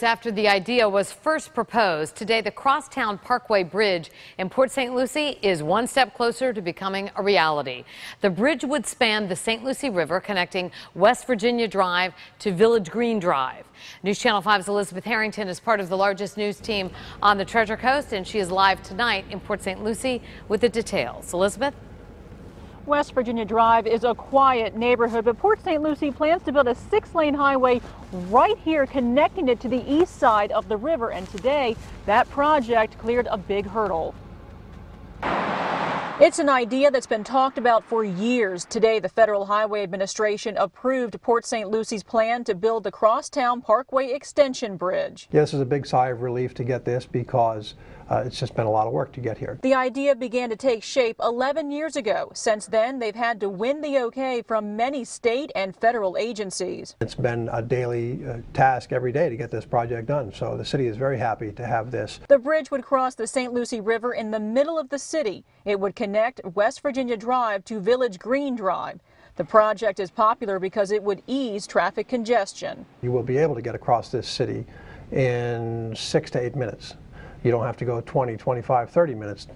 Weeks after the idea was first proposed, today the Crosstown Parkway Bridge in Port St. Lucie is one step closer to becoming a reality. The bridge would span the St. Lucie River, connecting West Virginia Drive to Village Green Drive. News Channel 5's Elizabeth Harrington is part of the largest news team on the Treasure Coast, and she is live tonight in Port St. Lucie with the details. Elizabeth? West Virginia Drive is a quiet neighborhood, but Port St. Lucie plans to build a 6-lane highway right here, connecting it to the east side of the river. And today, that project cleared a big hurdle. It's an idea that's been talked about for years. Today, the Federal Highway Administration approved Port St. Lucie's plan to build the Crosstown Parkway Extension Bridge. Yeah, this is a big sigh of relief to get this because it's just been a lot of work to get here. The idea began to take shape 11 years ago. Since then, they've had to win the okay from many state and federal agencies. It's been a daily task every day to get this project done, so the city is very happy to have this. The bridge would cross the St. Lucie River in the middle of the city. It would connect West Virginia Drive to Village Green Drive. The project is popular because it would ease traffic congestion. You will be able to get across this city in 6 to 8 minutes. You don't have to go 20, 25, 30 minutes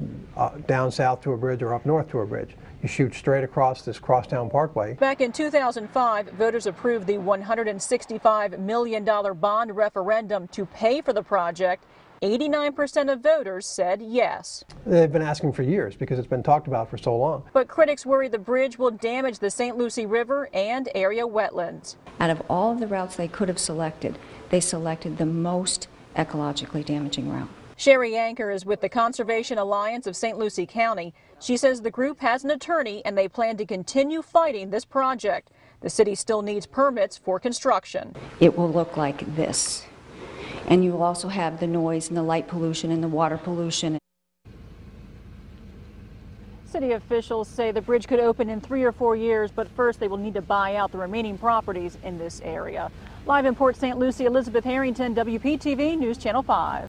down south to a bridge or up north to a bridge. You shoot straight across this Crosstown Parkway. Back in 2005, voters approved the $165 million bond referendum to pay for the project. 89% of voters said yes. They've been asking for years because it's been talked about for so long. But critics worry the bridge will damage the St. Lucie River and area wetlands. Out of all of the routes they could have selected, they selected the most ecologically damaging route. Sherry Anker is with the Conservation Alliance of St. Lucie County. She says the group has an attorney and they plan to continue fighting this project. The city still needs permits for construction. It will look like this. And you will also have the noise and the light pollution and the water pollution. City officials say the bridge could open in 3 or 4 years, but first they will need to buy out the remaining properties in this area. Live in Port St. Lucie, Elizabeth Harrington, WPTV News Channel 5.